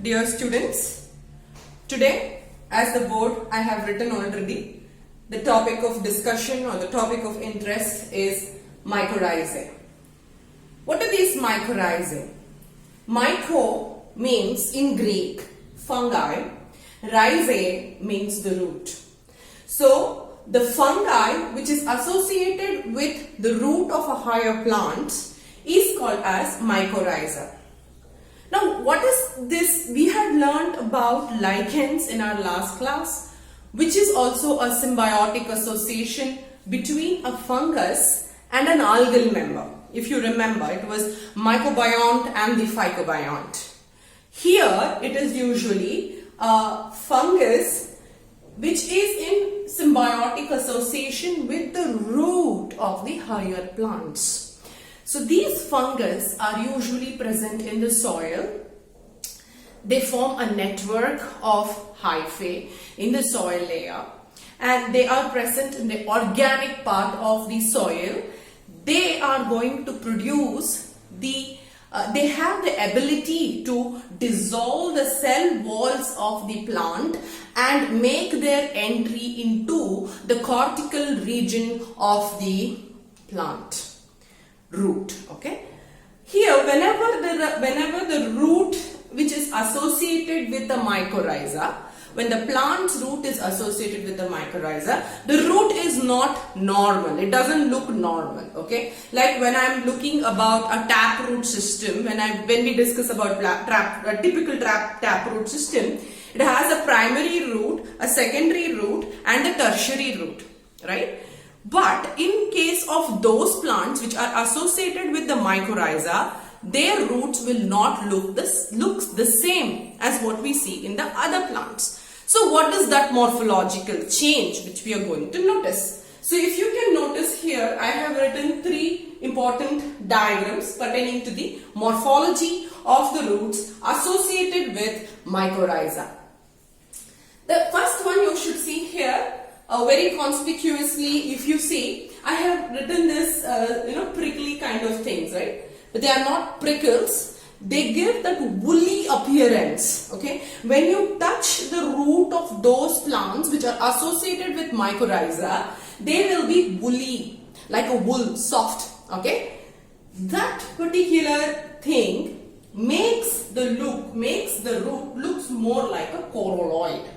Dear students, today as the board I have written already, the topic of discussion or the topic of interest is mycorrhizae. What are these mycorrhizae? Myco means in Greek fungi, rhizae means the root. So the fungi which is associated with the root of a higher plant is called as mycorrhiza. Now what is this? We had learned about lichens in our last class, which is also a symbiotic association between a fungus and an algal member. If you remember, it was mycobiont and the phycobiont. Here it is usually a fungus which is in symbiotic association with the root of the higher plants. So these fungus are usually present in the soil. They form a network of hyphae in the soil layer, and they are present in the organic part of the soil. They are going to produce they have the ability to dissolve the cell walls of the plant and make their entry into the cortical region of the plant root. Okay, here whenever the root which is associated with the mycorrhiza, when the plant's root is associated with the mycorrhiza, the root is not normal. It doesn't look normal. Okay, like when I'm looking about a taproot system, when we discuss about a typical taproot system, it has a primary root, a secondary root, and a tertiary root, right? But in case of those plants which are associated with the mycorrhiza, their roots will not look the same as what we see in the other plants. So what is that morphological change which we are going to notice? So if you can notice here, I have written three important diagrams pertaining to the morphology of the roots associated with mycorrhiza. The first one you should see here, very conspicuously, if you see, I have written this prickly kind of things, right? But they are not prickles. They give that woolly appearance. Okay, when you touch the root of those plants which are associated with mycorrhiza, they will be woolly, like a wool, soft. Okay, that particular thing makes the root looks more like a coralloid.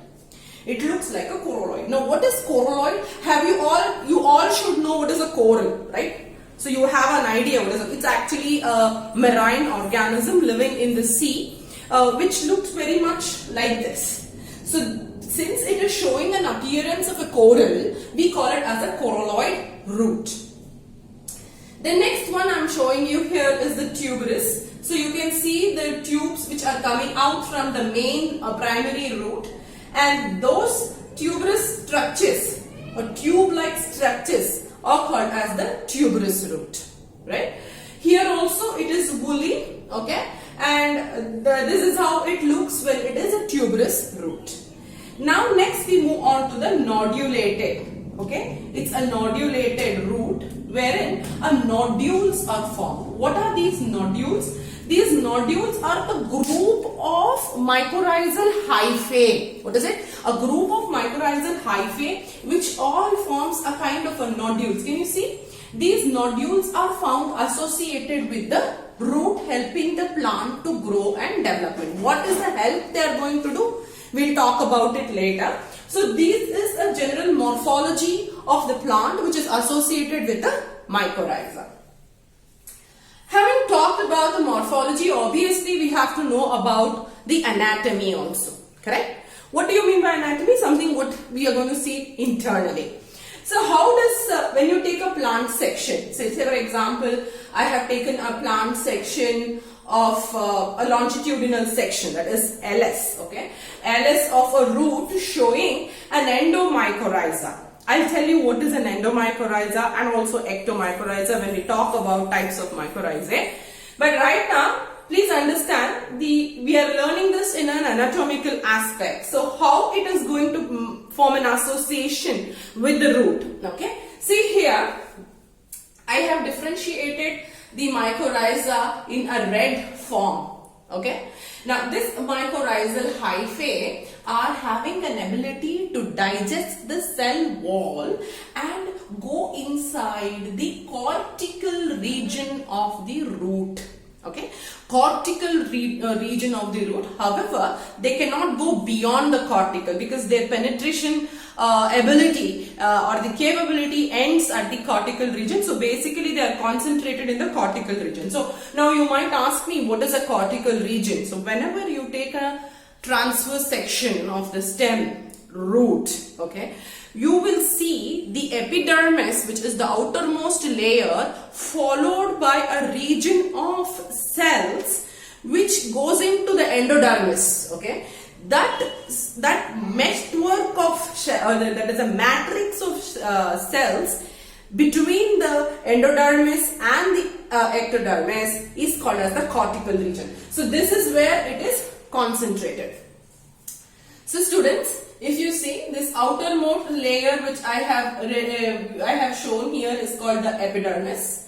It looks like a coralloid. Now, what is coralloid? You all should know what is a coral, right? So you have an idea what is it. It's actually a marine organism living in the sea, which looks very much like this. So since it is showing an appearance of a coral, we call it as a coralloid root. The next one I'm showing you here is the tuberous. So you can see the tubes which are coming out from the main primary root, and those tuberous structures or tube-like structures are called as the tuberous root, right? Here also it is woolly, okay, and this is how it looks when it is a tuberous root. Now next we move on to the nodulated, okay? It's a nodulated root wherein nodules are formed. What are these nodules? These nodules are the group of mycorrhizal hyphae. What is it? A group of mycorrhizal hyphae which all forms a kind of a nodules. Can you see? These nodules are found associated with the root, helping the plant to grow and development. What is the help they are going to do? We'll talk about it later. So this is a general morphology of the plant which is associated with the mycorrhiza. Having talked about the morphology, obviously we have to know about the anatomy also, correct? What do you mean by anatomy? Something what we are going to see internally. So how does, when you take a plant section, say for example, I have taken a plant section of a longitudinal section, that is LS, okay? LS of a root showing an endomycorrhiza. I'll tell you what is an endomycorrhiza and also ectomycorrhiza when we talk about types of mycorrhizae. But right now, please understand, we are learning this in an anatomical aspect. So how it is going to form an association with the root. Okay. See here, I have differentiated the mycorrhiza in a red form. Okay. Now this mycorrhizal hyphae are having an ability to digest the cell wall and go inside the cortical region of the root. Okay, cortical region of the root. However, they cannot go beyond the cortical because their penetration ability or the capability ends at the cortical region. So basically they are concentrated in the cortical region. So now you might ask me, what is a cortical region? So whenever you take a transverse section of the stem root, okay, you will see the epidermis, which is the outermost layer, followed by a region of cells which goes into the endodermis. Okay, that network of that is a matrix of cells between the endodermis and the ectodermis is called as the cortical region. So this is where it is concentrated. So students, if you see this outermost layer which I have shown here is called the epidermis.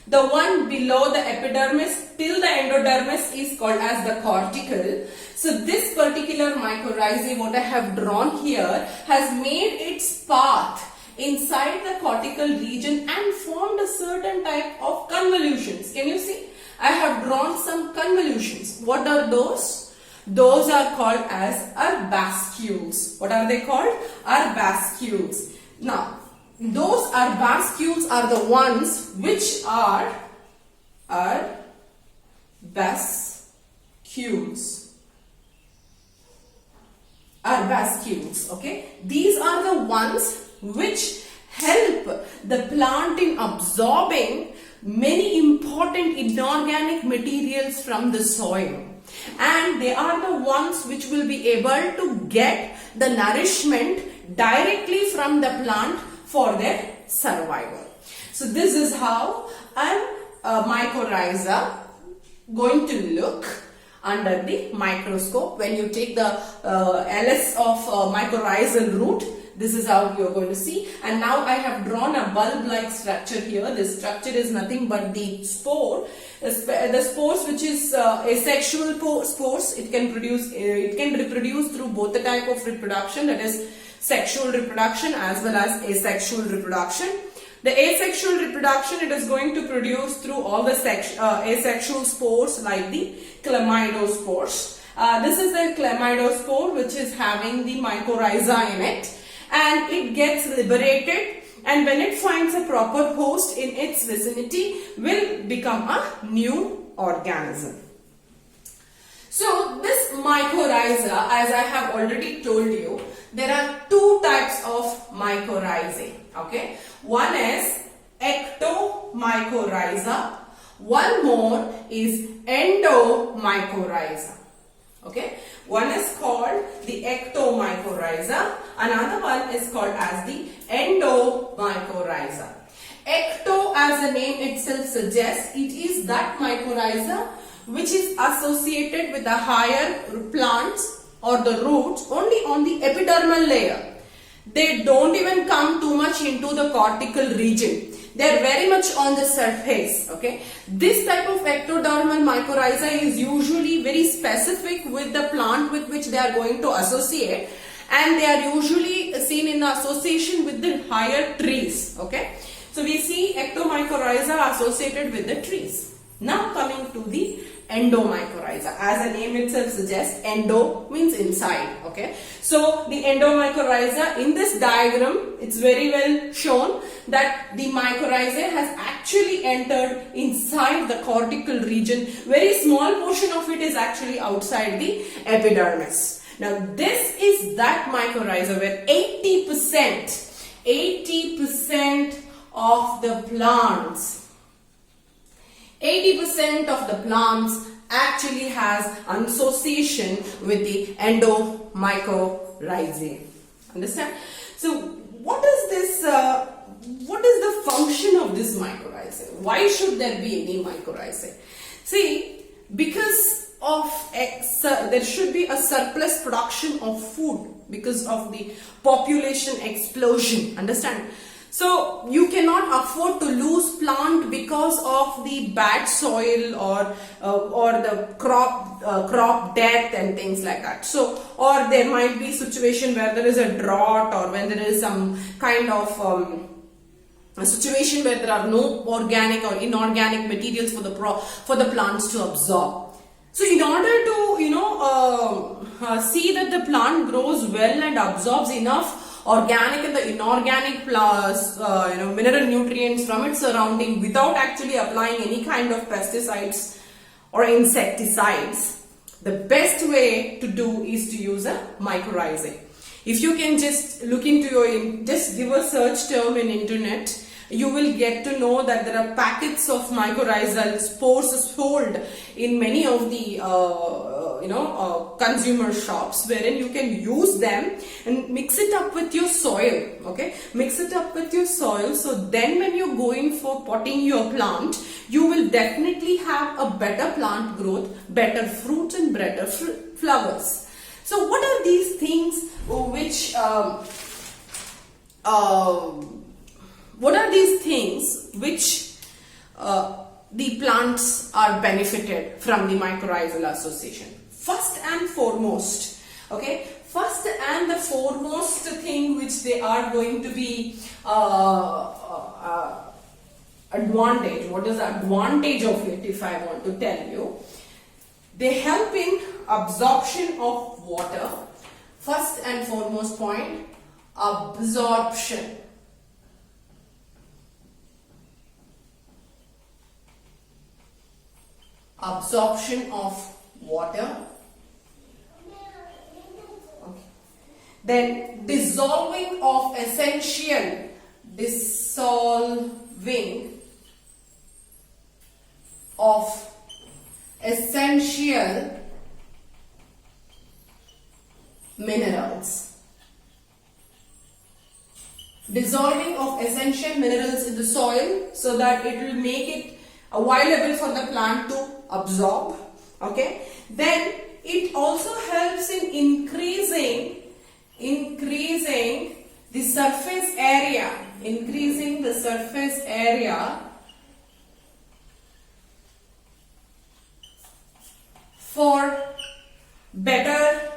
The one below the epidermis till the endodermis is called as the cortical. So this particular mycorrhizae, what I have drawn here, has made its path inside the cortical region and formed a certain type of convolutions. Can you see? I have drawn some convolutions. What are those? Those are called as arbuscules. What are they called? Arbuscules. Now, those arbuscules are the ones which are arbuscules. Arbuscules, okay? These are the ones which help the plant in absorbing many important inorganic materials from the soil. And they are the ones which will be able to get the nourishment directly from the plant for their survival. So this is how a mycorrhiza going to look under the microscope. When you take the LS of mycorrhizal root, this is how you are going to see. And now I have drawn a bulb-like structure here. This structure is nothing but the spore. The spores, which is asexual spores, it can reproduce through both the type of reproduction, that is sexual reproduction as well as asexual reproduction. The asexual reproduction, it is going to produce through all the asexual spores like the chlamydospores. This is the chlamydospore which is having the mycorrhiza in it, and it gets liberated, and when it finds a proper host in its vicinity, will become a new organism. So this mycorrhiza, as I have already told you, there are two types of mycorrhizae. Okay, one is ectomycorrhiza, one more is endomycorrhiza. Okay, one is called the ectomycorrhiza, another one is called as the endomycorrhiza. Ecto, as the name itself suggests, it is that mycorrhiza which is associated with the higher plants or the roots only on the epidermal layer. They don't even come too much into the cortical region. They are very much on the surface. Okay, this type of ectodermal mycorrhiza is usually very specific with the plant with which they are going to associate, and they are usually seen in association with the higher trees. Okay, so we see ectomycorrhiza associated with the trees. Now coming to the endomycorrhiza, as the name itself suggests, endo means inside. Okay, so the endomycorrhiza, in this diagram, it's very well shown that the mycorrhiza has actually entered inside the cortical region. Very small portion of it is actually outside the epidermis. Now this is that mycorrhiza where 80% of the plants, 80% of the plants actually has an association with the endomycorrhizae. Understand? So what is this? What is the function of this mycorrhizae? Why should there be any mycorrhizae? See, because of there should be a surplus production of food because of the population explosion. Understand? So you cannot afford to lose plant because of the bad soil or the crop death and things like that. So, or there might be situation where there is a drought, or when there is some kind of a situation where there are no organic or inorganic materials for the plants to absorb. So in order to see that the plant grows well and absorbs enough organic and the inorganic mineral nutrients from its surrounding without actually applying any kind of pesticides or insecticides, the best way to do is to use a mycorrhizae. If you can just look into just give a search term in internet, you will get to know that there are packets of mycorrhizal spores sold in many of the consumer shops, wherein you can use them and mix it up with your soil. Okay, mix it up with your soil, so then when you go in for potting your plant, you will definitely have a better plant growth, better fruits and better flowers. So what are these things which the plants are benefited from the mycorrhizal association? First and foremost, okay, first and the foremost thing which they are going to be advantage. What is the advantage of it, if I want to tell you? They help in absorption of water. First and foremost point, absorption. Absorption of water. Okay. Then dissolving of essential minerals. Dissolving of essential minerals in the soil so that it will make it available for the plant to absorb. Okay, then it also helps in increasing the surface area, for better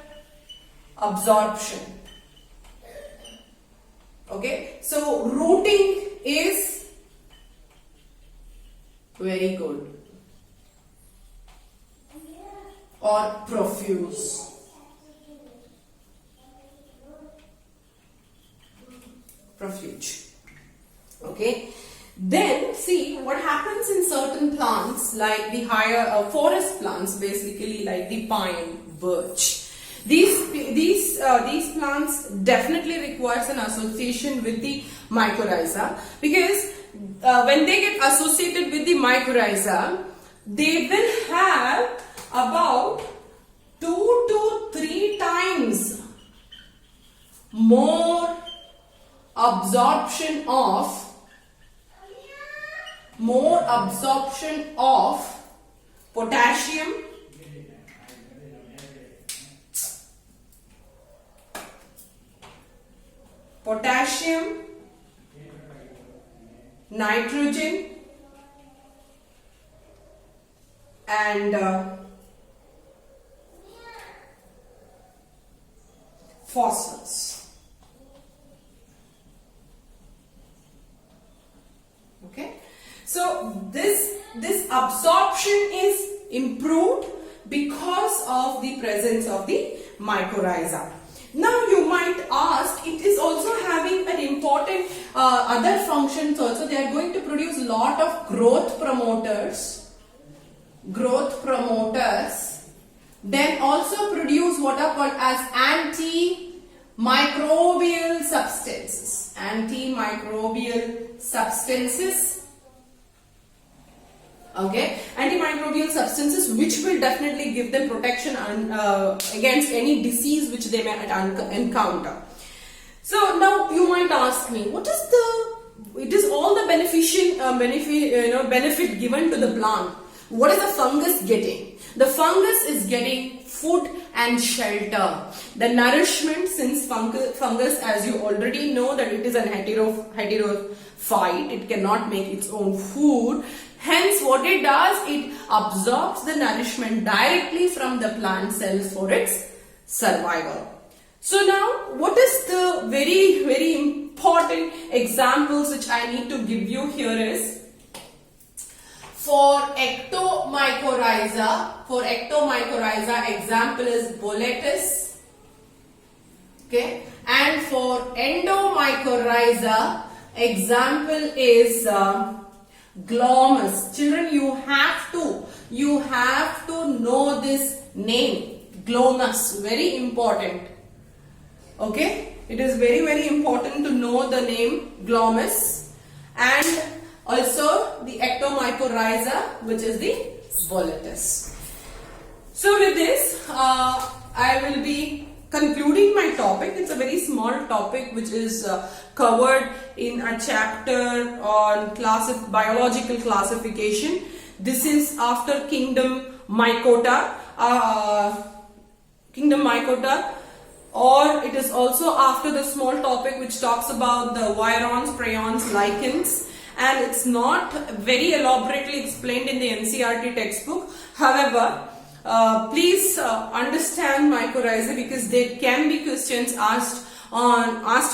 absorption. Okay, so rooting is very good or profuse. Okay, then see what happens in certain plants like the higher forest plants, basically like the pine, birch. These plants definitely requires an association with the mycorrhiza, because when they get associated with the mycorrhiza, they will have about 2 to 3 times more absorption of potassium, nitrogen and phosphorus. Okay, so this absorption is improved because of the presence of the mycorrhiza. Now you might ask, it is also having an important other functions also. They are going to produce a lot of growth promoters, then also produce what are called as antimicrobial substances. Okay, antimicrobial substances which will definitely give them protection against any disease which they may encounter. So now you might ask me, what is it is all the benefit given to the plant. What is the fungus getting? The fungus is getting food and shelter. The nourishment, since fungus, as you already know, that it is an heterophyte, it cannot make its own food. Hence, what it does, it absorbs the nourishment directly from the plant cells for its survival. So now, what is the very, very important examples which I need to give you here is, for ectomycorrhiza, example is boletus, okay, and for endomycorrhiza, example is glomus. Children, you have to know this name, glomus, very important. Okay, it is very, very important to know the name glomus, and also the ectomycorrhiza, which is the boletus. So with this, I will be concluding my topic. It's a very small topic which is covered in a chapter on biological classification. This is after kingdom Mycota, or it is also after the small topic which talks about the virons, prions, lichens, and it's not very elaborately explained in the NCERT textbook. However, please understand mycorrhizae, because there can be questions asked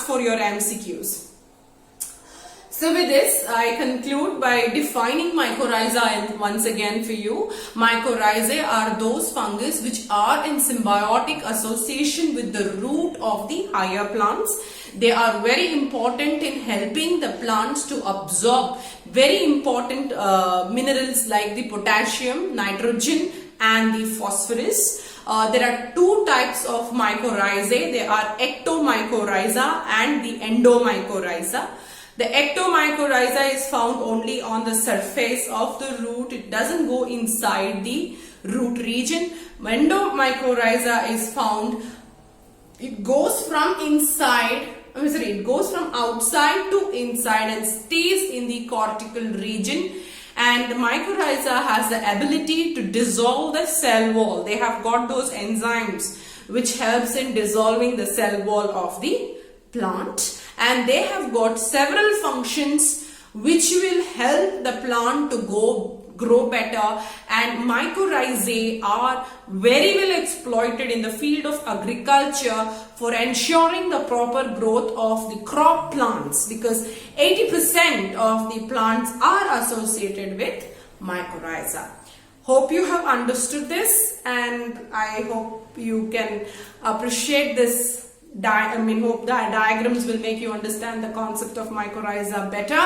for your MCQs. So with this, I conclude by defining mycorrhiza once again for you. Mycorrhizae are those fungus which are in symbiotic association with the root of the higher plants. They are very important in helping the plants to absorb very important minerals like the potassium, nitrogen, and the phosphorus. There are two types of mycorrhizae. They are ectomycorrhiza and the endomycorrhiza. The ectomycorrhiza is found only on the surface of the root. It doesn't go inside the root region. Endomycorrhiza is found, it goes from outside to inside and stays in the cortical region. And the mycorrhiza has the ability to dissolve the cell wall. They have got those enzymes which helps in dissolving the cell wall of the plant. And they have got several functions which will help the plant to grow better, and mycorrhizae are very well exploited in the field of agriculture for ensuring the proper growth of the crop plants, because 80% of the plants are associated with mycorrhiza. Hope you have understood this, and I hope you can appreciate this. Hope the diagrams will make you understand the concept of mycorrhiza better.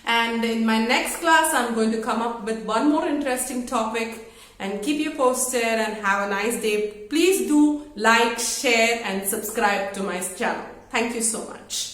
And in my next class, I'm going to come up with one more interesting topic and keep you posted, and have a nice day. Please do like, share, and subscribe to my channel. Thank you so much.